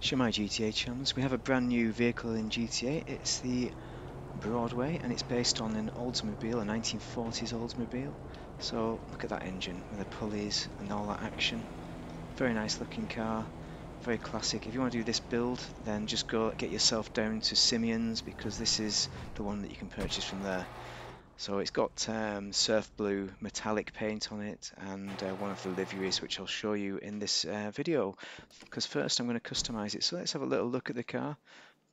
Shemai GTA chums, we have a brand new vehicle in GTA. It's the Broadway and it's based on an Oldsmobile, a 1940s Oldsmobile. So look at that engine with the pulleys and all that action. Very nice looking car, very classic. If you want to do this build, then just go get yourself down to Simeon's because this is the one that you can purchase from there. So it's got surf blue metallic paint on it and one of the liveries which I'll show you in this video. Because first I'm going to customize it. So let's have a little look at the car.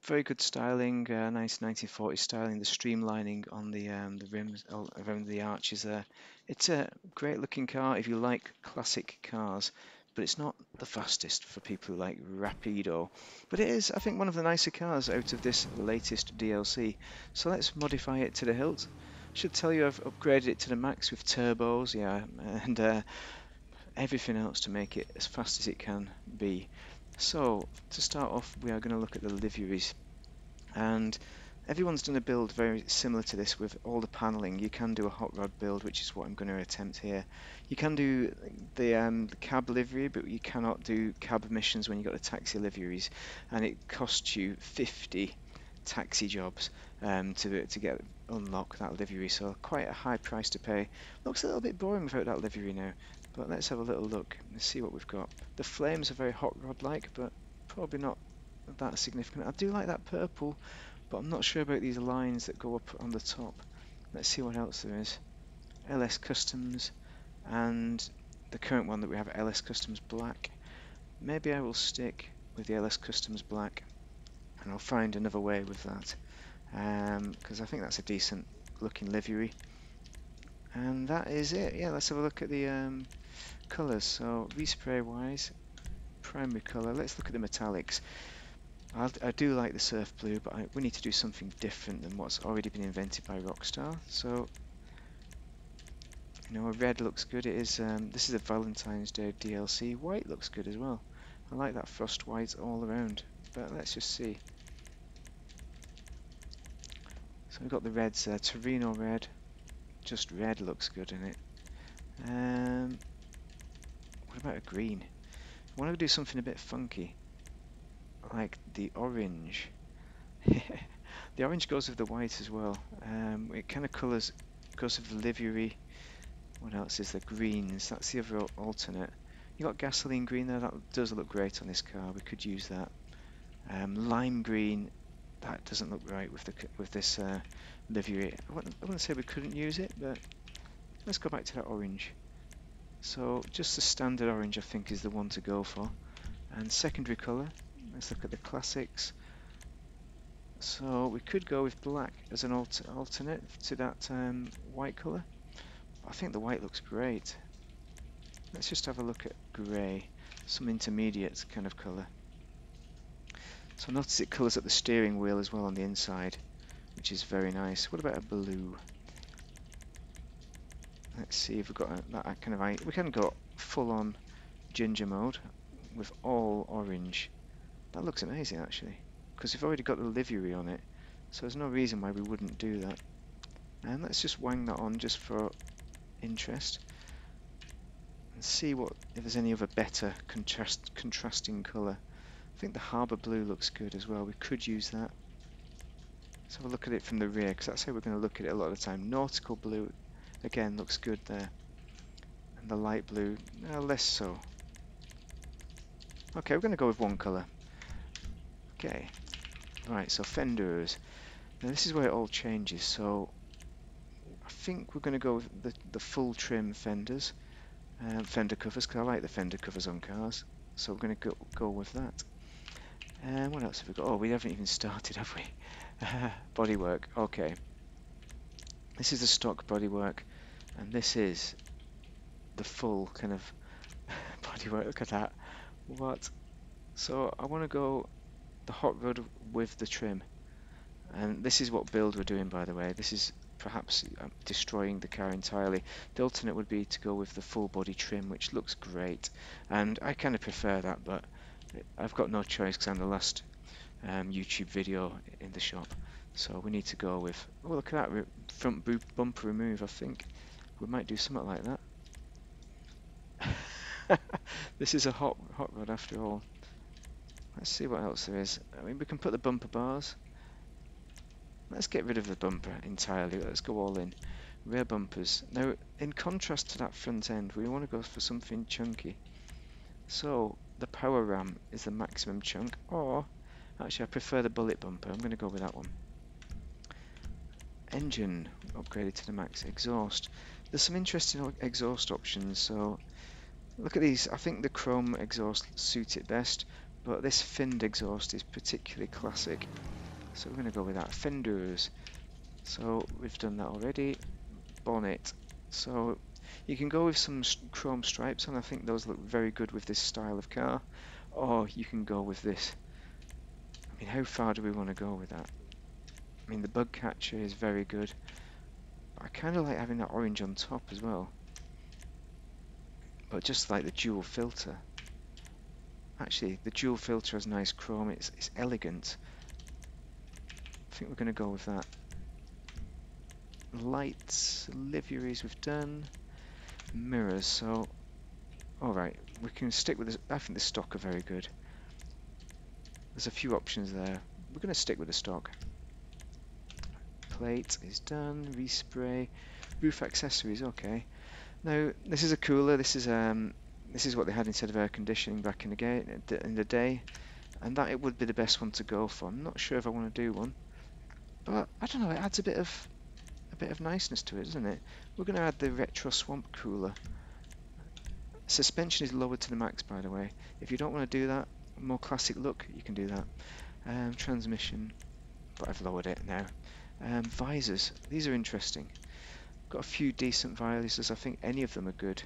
Very good styling, nice 1940s styling. The streamlining on the rims around the arches there. It's a great looking car if you like classic cars, but it's not the fastest for people who like Rapido. But it is, I think, one of the nicer cars out of this latest DLC. So let's modify it to the hilt. Should tell you I've upgraded it to the max with turbos, yeah, and everything else to make it as fast as it can be. So to start off, we are going to look at the liveries, and everyone's done a build very similar to this with all the paneling. You can do a hot rod build, which is what I'm going to attempt here. You can do the cab livery, but you cannot do cab missions when you've got the taxi liveries, and it costs you 50 taxi jobs to get unlock that livery, so quite a high price to pay. Looks a little bit boring without that livery now, but let's have a little look and see what we've got. The flames are very hot rod like, but probably not that significant. I do like that purple, but I'm not sure about these lines that go up on the top. Let's see what else there is. LS Customs, and the current one that we have, LS Customs Black. Maybe I will stick with the LS Customs Black, and I'll find another way with that, because I think that's a decent looking livery. And that is it. Yeah, let's have a look at the colours. So respray wise, primary colour. Let's look at the metallics. I do like the surf blue, but we need to do something different than what's already been invented by Rockstar. So, a red looks good. It is. This is a Valentine's Day DLC. White looks good as well. I like that frost white all around. But let's just see. So we've got the reds there. Torino red. Just red looks good in it. What about a green? I want to do something a bit funky, like the orange. The orange goes with the white as well. It kind of colours, goes with the livery. What else is the greens? That's the other alternate. You got gasoline green there. That does look great on this car. We could use that. Lime green. That doesn't look right with this livery. I wouldn't say we couldn't use it, but let's go back to that orange. So just the standard orange, I think, is the one to go for. And secondary colour. Let's look at the classics. So we could go with black as an alternate to that white colour. I think the white looks great. Let's just have a look at grey, some intermediate kind of colour. So notice it colours up the steering wheel as well on the inside, which is very nice. What about a blue? Let's see if we've got that kind of... We can go full on ginger mode with all orange. That looks amazing actually, because we've already got the livery on it, so there's no reason why we wouldn't do that. And let's just wang that on just for interest and see if there's any other better contrasting colour. I think the harbour blue looks good as well. We could use that. Let's have a look at it from the rear, because that's how we're going to look at it a lot of the time. Nautical blue again looks good there, and the light blue less so. Okay, we're going to go with one colour. Okay, right, so fenders. Now this is where it all changes, so I think we're going to go with the full trim fenders, fender covers, because I like the fender covers on cars, so we're going to go with that. And what else have we got? Oh, we haven't even started, have we? Bodywork, okay. This is the stock bodywork, and this is the full kind of bodywork. Look at that. What? So I want to go the hot rod with the trim. And this is what build we're doing, by the way. This is perhaps destroying the car entirely. The alternate would be to go with the full body trim, which looks great. And I kind of prefer that, but I've got no choice because I'm the last YouTube video in the shop. So we need to go with... Oh, look at that front bumper remove. I think we might do something like that. This is a hot rod after all. Let's see what else there is. I mean, we can put the bumper bars. Let's get rid of the bumper entirely. Let's go all in. Rear bumpers. Now, in contrast to that front end, we want to go for something chunky. So, the power ram is the maximum chunk, or actually I prefer the bullet bumper. I'm going to go with that one. Engine upgraded to the max. Exhaust. There's some interesting exhaust options. So, look at these. I think the chrome exhaust suits it best, but this finned exhaust is particularly classic. So we're going to go with that. Fenders. So we've done that already. Bonnet. So you can go with some chrome stripes, and I think those look very good with this style of car. Or you can go with this. I mean, how far do we want to go with that? I mean, the bug catcher is very good. I kind of like having that orange on top as well. But just like the dual filter. Actually, the dual filter has nice chrome. It's elegant. I think we're going to go with that. Lights, liveries we've done. Mirrors, so alright, we can stick with this. I think the stock are very good. There's a few options there. We're going to stick with the stock. Plate is done. Respray. Roof accessories, okay. Now this is a cooler. This is what they had instead of air conditioning back in the day, and that it would be the best one to go for. I'm not sure if I want to do one, but I don't know. It adds a bit of niceness to it, doesn't it? We're going to add the retro swamp cooler. Suspension is lowered to the max, by the way. If you don't want to do that, more classic look, you can do that. Transmission, but I've lowered it now. Visors, these are interesting. Got a few decent visors. I think any of them are good.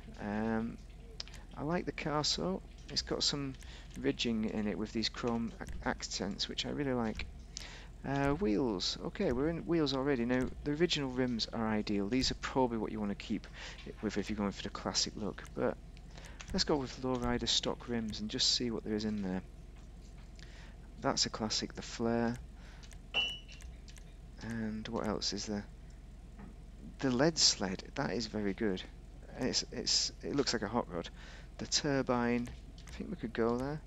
I like the Carso. It's got some ridging in it with these chrome accents, which I really like. Wheels. Okay, we're in wheels already. Now, the original rims are ideal. These are probably what you want to keep it with if you're going for the classic look. But let's go with lowrider stock rims and just see what there is in there. That's a classic, the flare. And what else is there? The lead sled. That is very good. It looks like a hot rod. The turbine. I think we could go there.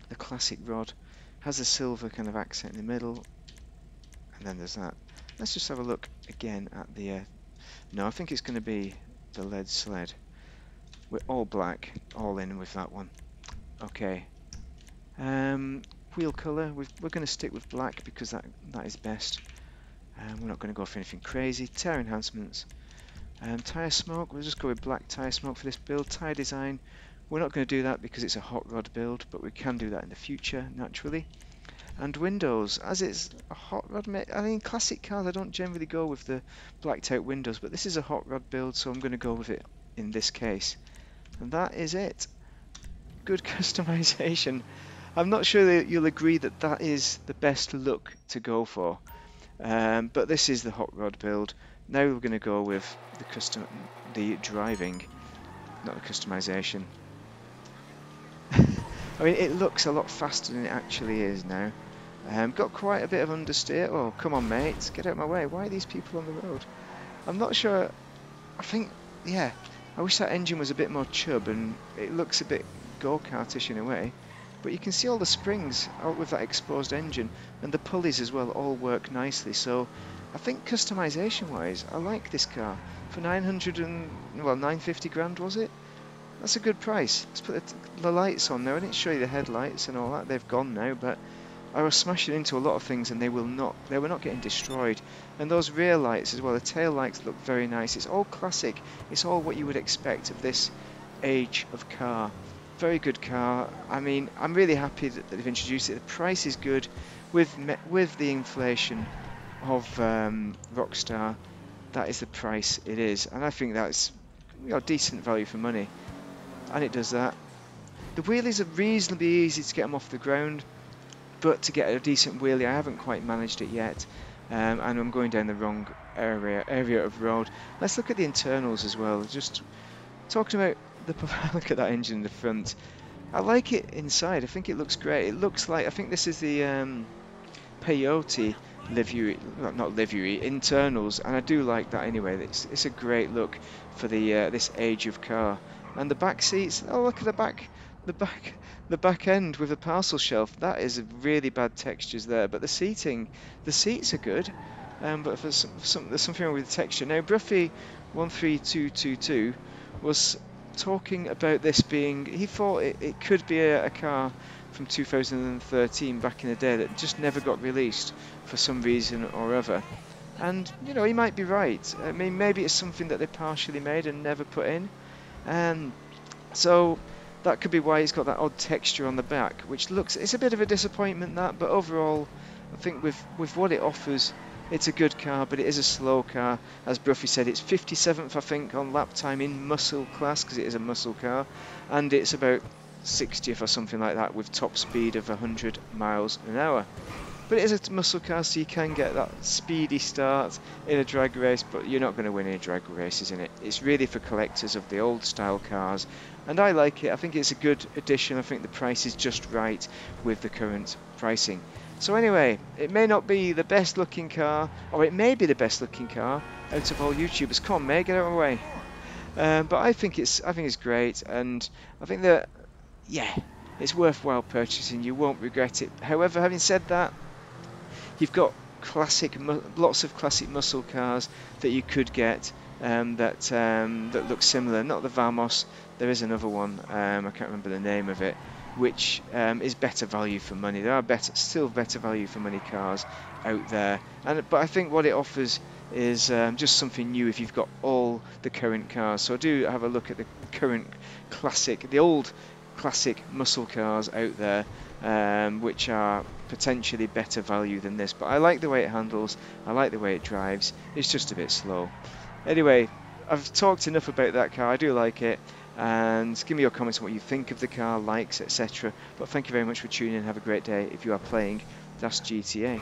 The classic rod. Has a silver kind of accent in the middle, and then there's that. Let's just have a look again at the no, I think it's going to be the lead sled. We're all black, all in with that one. Okay. Wheel colour, we're going to stick with black because that is best. We're not going to go for anything crazy. Tyre enhancements. Tyre smoke, we'll just go with black tyre smoke for this build. Tyre design, we're not going to do that because it's a hot rod build, but we can do that in the future, naturally. And windows, as it's a hot rod, I mean, classic cars, I don't generally go with the blacked out windows, but this is a hot rod build, so I'm going to go with it in this case. And that is it. Good customization. I'm not sure that you'll agree that that is the best look to go for, but this is the hot rod build. Now we're going to go with the driving, not the customization. I mean, it looks a lot faster than it actually is now. Got quite a bit of understeer. Oh, come on, mates, get out of my way. Why are these people on the road? I'm not sure. I think, yeah, I wish that engine was a bit more chub, and it looks a bit go-kartish in a way. But you can see all the springs out with that exposed engine, and the pulleys as well all work nicely. So I think customization-wise, I like this car. For 950 grand, was it? That's a good price. Let's put the lights on there. I didn't show you the headlights and all that. They've gone now, but I was smashing into a lot of things and they were not getting destroyed. And those rear lights as well, the tail lights look very nice. It's all classic. It's all what you would expect of this age of car. Very good car. I mean, I'm really happy that they've introduced it. The price is good with the inflation of Rockstar. That is the price it is, and I think that's decent value for money. And it does that. The wheelies are reasonably easy to get them off the ground, but to get a decent wheelie, I haven't quite managed it yet, and I'm going down the wrong area of road. Let's look at the internals as well. Just talking about look at that engine in the front. I like it inside. I think it looks great. It looks like, I think this is the peyote livery, not livery, internals, and I do like that anyway. It's a great look for the this age of car. And the back seats, oh look at the the back end with the parcel shelf, that is really bad textures there. But the seats are good, but for there's something wrong with the texture. Now, Bruffy 13222 was talking about this being, he thought it could be a car from 2013 back in the day that just never got released for some reason or other. And you know, he might be right. I mean, maybe it's something that they partially made and never put in. So that could be why it's got that odd texture on the back, which looks, it's a bit of a disappointment that, but overall I think with what it offers, it's a good car, but it is a slow car. As Bruffy said, it's 57th I think on lap time in muscle class, because it is a muscle car, and it's about 60th or something like that with top speed of 100 miles an hour. But it is a muscle car, so you can get that speedy start in a drag race, but you're not going to win any drag races in it. It's really for collectors of the old style cars, and I like it. I think it's a good addition. I think the price is just right with the current pricing. So anyway, it may not be the best looking car, or it may be the best looking car out of all YouTubers. Come on, mate, get out of the way. But I think it's great, and I think that, yeah, it's worthwhile purchasing. You won't regret it. However, having said that, you've got lots of classic muscle cars that you could get that look similar. Not the Vamos. There is another one. I can't remember the name of it, which is better value for money. There are still better value for money cars out there. But I think what it offers is just something new if you've got all the current cars. So do have a look at the current the old classic muscle cars out there, which are potentially better value than this. But I like the way it handles, I like the way it drives. It's just a bit slow. Anyway, I've talked enough about that car. I do like it, and give me your comments on what you think of the car, likes, etc. But thank you very much for tuning in. Have a great day if you are playing Das GTA.